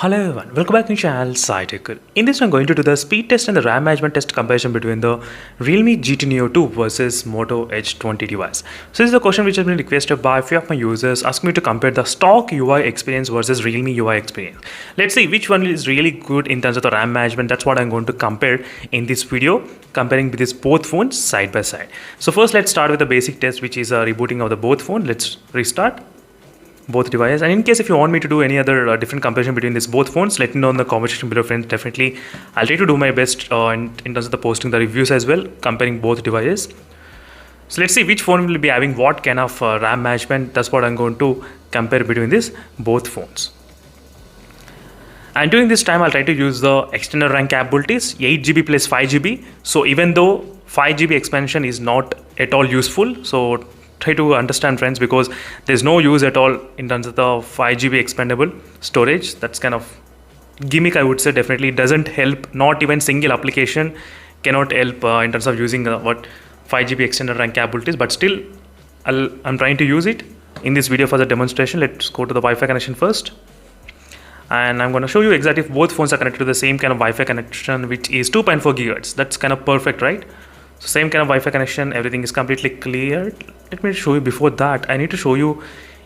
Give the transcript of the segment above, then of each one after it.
Hello everyone, welcome back to my channel SciTech. In this I'm going to do the speed test and the RAM management test comparison between the Realme GT Neo 2 versus Moto Edge 20 device. So this is a question which has been requested by a few of my users asking me to compare the stock UI experience versus Realme UI experience. Let's see which one is really good in terms of the RAM management. That's what I'm going to compare in this video, comparing with these both phones side by side. So first let's start with the basic test, which is a rebooting of the both phone. Let's restart both devices, and in case if you want me to do any other different comparison between these both phones, let me know in the comment section below, friends. Definitely I'll try to do my best in terms of the posting the reviews as well, comparing both devices. So let's see which phone will be having what kind of RAM management. That's what I'm going to compare between these both phones. And during this time I'll try to use the external RAM capabilities 8GB plus 5GB. So even though 5GB expansion is not at all useful, so try to understand, friends, because there's no use at all in terms of the 5GB expandable storage. That's kind of gimmick, I would say. Definitely doesn't help. Not even single application cannot help in terms of using what 5GB extended RAM capabilities, but still I'm trying to use it in this video for the demonstration. Let's go to the Wi-Fi connection first, and I'm going to show you exactly if both phones are connected to the same kind of Wi-Fi connection, which is 2.4 GHz. That's kind of perfect, right? So same kind of Wi-Fi connection, everything is completely clear. Let me show you. Before that, I need to show you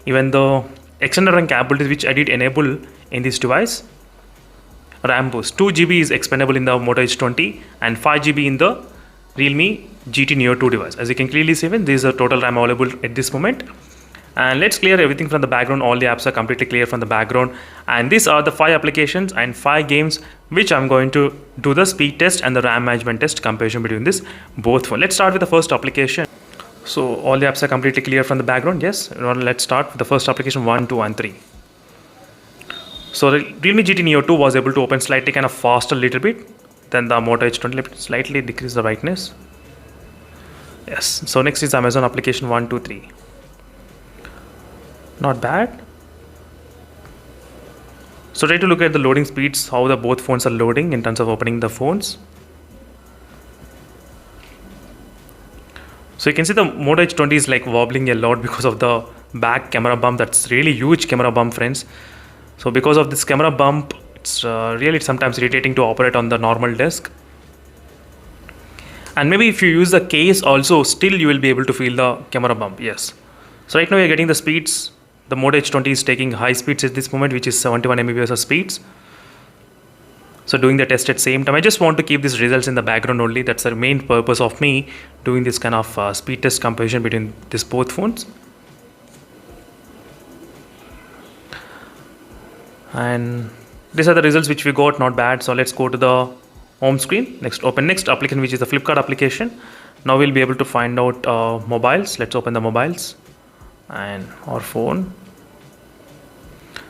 even the extended RAM capabilities which I did enable in this device. RAM boost 2GB is expandable in the Moto Edge 20 and 5GB in the Realme GT Neo 2 device. As you can clearly see, this is the total RAM available at this moment. And let's clear everything from the background. All the apps are completely clear from the background, and these are the 5 applications and 5 games which I'm going to do the speed test and the RAM management test comparison between this both phones. Let's start with the first application. So all the apps are completely clear from the background. Yes, let's start with the first application 1, 2 and 3. So the Realme GT Neo 2 was able to open slightly kind of faster a little bit than the Moto Edge 20. Let me slightly decrease the brightness. Yes, so next is Amazon application 1, 2, 3. Not bad. So try to look at the loading speeds, how the both phones are loading in terms of opening the phones. So you can see the Moto Edge 20 is like wobbling a lot because of the back camera bump. That's really huge camera bump, friends. So because of this camera bump, it's really sometimes irritating to operate on the normal desk. And maybe if you use the case also, still you will be able to feel the camera bump. Yes. So right now we are getting the speeds. The Moto Edge 20 is taking high speeds at this moment, which is 71 Mbps of speeds. So doing the test at same time, I just want to keep these results in the background only. That's the main purpose of me doing this kind of speed test comparison between these both phones. And these are the results which we got, not bad. So let's go to the home screen. Open next application, which is the Flipkart application. Now we'll be able to find out mobiles. Let's open the mobiles and our phone.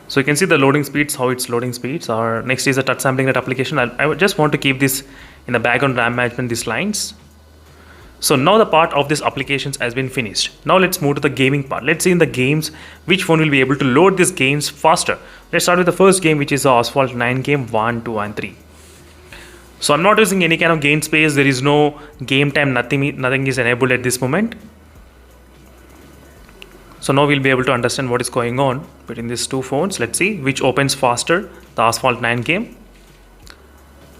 So you can see the loading speeds, how it's loading speeds. Our next is the touch sampling rate application. I would just want to keep this in the background RAM management, these lines. So now the part of this applications has been finished. Now let's move to the gaming part. Let's see in the games which phone will be able to load these games faster. Let's start with the first game, which is the Asphalt 9 game 1, 2 and 3. So I'm not using any kind of game space. There is no game time, nothing is enabled at this moment. So now we'll be able to understand what is going on between these two phones. Let's see which opens faster, the Asphalt 9 game.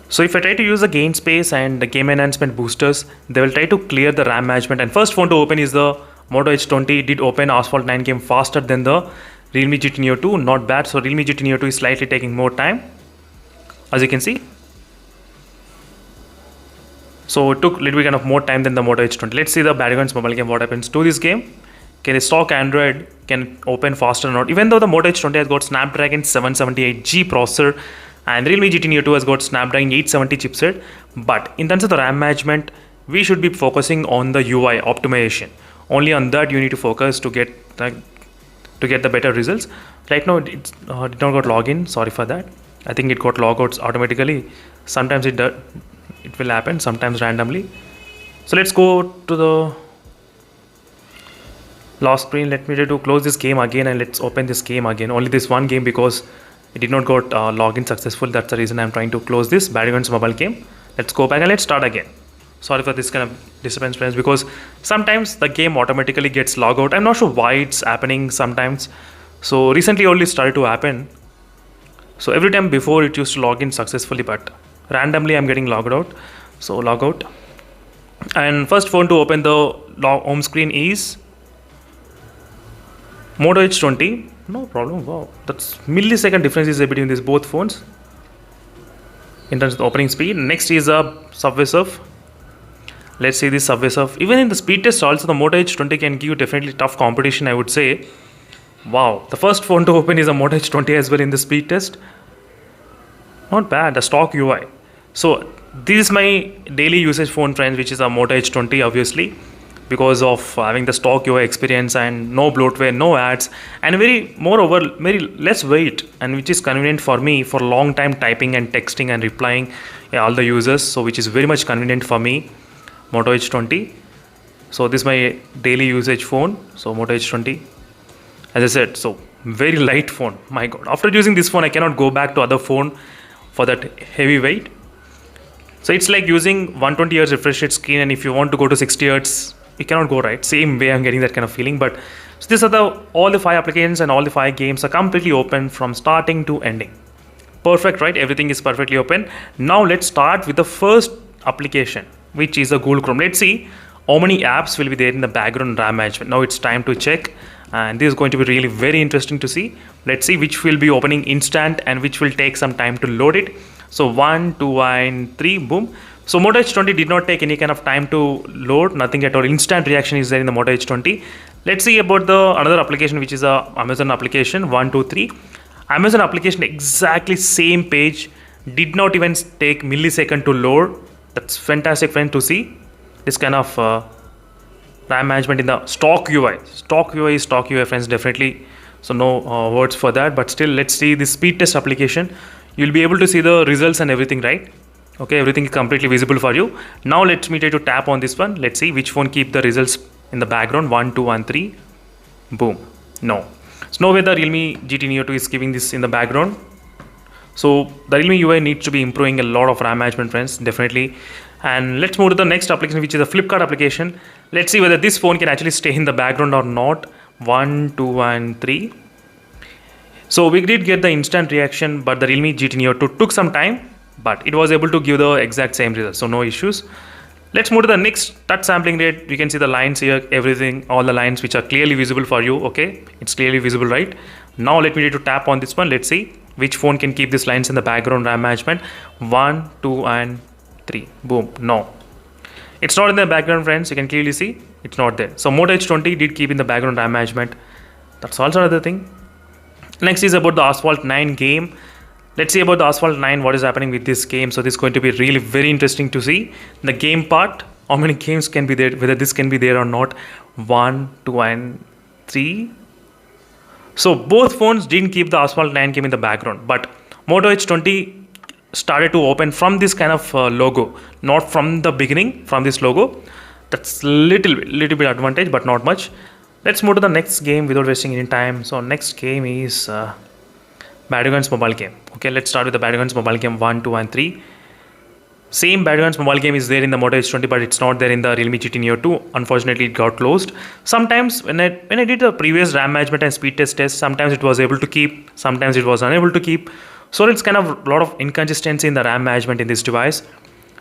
So if I try to use the game space and the game enhancement boosters, they will try to clear the RAM management. And first phone to open is the Moto Edge 20. It did open Asphalt 9 game faster than the Realme GT Neo 2. Not bad. So Realme GT Neo 2 is slightly taking more time, as you can see. So it took a little bit kind of more time than the Moto Edge 20. Let's see the Battlegrounds mobile game, what happens to this game. Can a stock Android can open faster or not? Even though the Moto Edge 20 has got Snapdragon 778G processor and Realme GT Neo 2 has got Snapdragon 870 chipset, but in terms of the RAM management, we should be focusing on the UI optimization. Only on that you need to focus to get the better results. Right now it did not got login. Sorry for that. I think it got logouts automatically. Sometimes it will happen, sometimes randomly. So let's go to the last screen. Let me try to close this game again and let's open this game again. Only this one game because it did not got login successful. That's the reason I'm trying to close this Battlegrounds mobile game. Let's go back and let's start again. Sorry for this kind of disturbance, friends, because sometimes the game automatically gets logged out. I'm not sure why it's happening sometimes. So recently only started to happen. So every time before it used to log in successfully, but randomly I'm getting logged out. So log out. And first phone to open the home screen is Moto H20. No problem. Wow, that's millisecond difference is there between these both phones in terms of the opening speed. Next is a Subway Surf. Let's see this Subway Surf. Even in the speed test also, the Moto H20 can give you definitely tough competition, I would say. Wow, the first phone to open is a Moto H20 as well in the speed test. Not bad, the stock UI. So this is my daily usage phone, friends, which is a Moto H20, obviously, because of having the stock UI experience and no bloatware, no ads, and very less weight, and which is convenient for me for long time typing and texting and replying all the users. So which is very much convenient for me, Moto H20. So this is my daily usage phone. So Moto H20, as I said, so very light phone. My God, after using this phone, I cannot go back to other phone for that heavy weight. So it's like using 120 Hz refresh rate screen, and if you want to go to 60 Hz, you cannot go, right? Same way I'm getting that kind of feeling. But so these are all the 5 applications and all the 5 games are completely open from starting to ending. Perfect, right? Everything is perfectly open. Now let's start with the first application, which is a Google Chrome. Let's see how many apps will be there in the background RAM management. Now it's time to check, and this is going to be really very interesting to see. Let's see which will be opening instant and which will take some time to load it. So 1, 2, and 3, boom. So Moto H20 did not take any kind of time to load, nothing at all. Instant reaction is there in the Moto H20. Let's see about the another application, which is a Amazon application. 1, 2, 3. Amazon application, exactly same page, did not even take millisecond to load. That's fantastic, friend, to see this kind of RAM management in the stock UI. Stock UI is stock UI, friends, definitely. So no words for that. But still, let's see this speed test application. You'll be able to see the results and everything, right? Okay, everything is completely visible for you. Now let me try to tap on this one. Let's see which phone keep the results in the background. 1, 2, and 3. Boom. No. So no way the Realme GT Neo 2 is keeping this in the background. So the Realme UI needs to be improving a lot of RAM management, friends, definitely. And let's move to the next application, which is a Flipkart application. Let's see whether this phone can actually stay in the background or not. 1, 2, and 3. So we did get the instant reaction, but the Realme GT Neo 2 took some time, but it was able to give the exact same result. So no issues. Let's move to the next touch sampling rate. You can see the lines here, everything, all the lines which are clearly visible for you. Okay, it's clearly visible, right? Now let me try to tap on this one. Let's see which phone can keep these lines in the background RAM management. 1, 2, and 3. Boom. No, it's not in the background, friends. You can clearly see it's not there. So Moto H20 did keep in the background RAM management. That's also another thing. Next is about the Asphalt 9 game. Let's see about the Asphalt 9, what is happening with this game. So this is going to be really very interesting to see. The game part, how many games can be there, whether this can be there or not. 1, 2, and 3. So both phones didn't keep the Asphalt 9 game in the background, but Moto H20 started to open from this kind of logo, not from the beginning, from this logo. That's little bit advantage, but not much. Let's move to the next game without wasting any time. So next game is Battlegrounds mobile game. Okay, let's start with the Battlegrounds mobile game 1, 2, and 3. Same Battlegrounds mobile game is there in the Moto H20, but it's not there in the Realme GT Neo 2. Unfortunately, it got closed. Sometimes when I did the previous RAM management and speed test, sometimes it was able to keep, sometimes it was unable to keep. So it's kind of a lot of inconsistency in the RAM management in this device.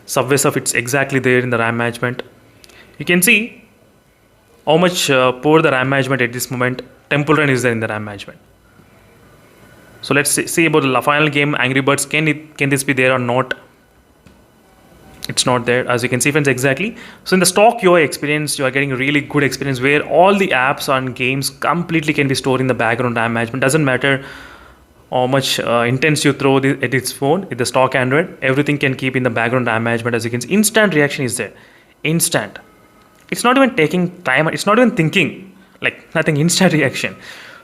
Subway Surf, it's exactly there in the RAM management. You can see how much poor the RAM management at this moment. Temple Run is there in the RAM management. So let's see about the final game, Angry Birds. Can this be there or not? It's not there, as you can see, friends, exactly. So in the stock UI experience, you are getting a really good experience where all the apps and games completely can be stored in the background RAM management. Doesn't matter how much intense you throw at this phone, with the stock Android, everything can keep in the background RAM management. As you can see, instant reaction is there. Instant. It's not even taking time. It's not even thinking. Like nothing, instant reaction.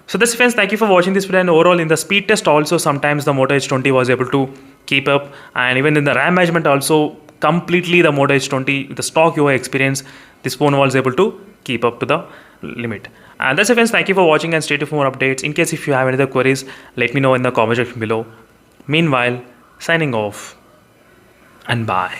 So that's it, friends. Thank you for watching this video. And overall in the speed test also, sometimes the Moto H20 was able to keep up. And even in the RAM management also, completely the Moto H20, the stock UI experience, this phone was able to keep up to the limit. And that's it, friends. Thank you for watching and stay tuned for more updates. In case if you have any other queries, let me know in the comment section below. Meanwhile, signing off and bye.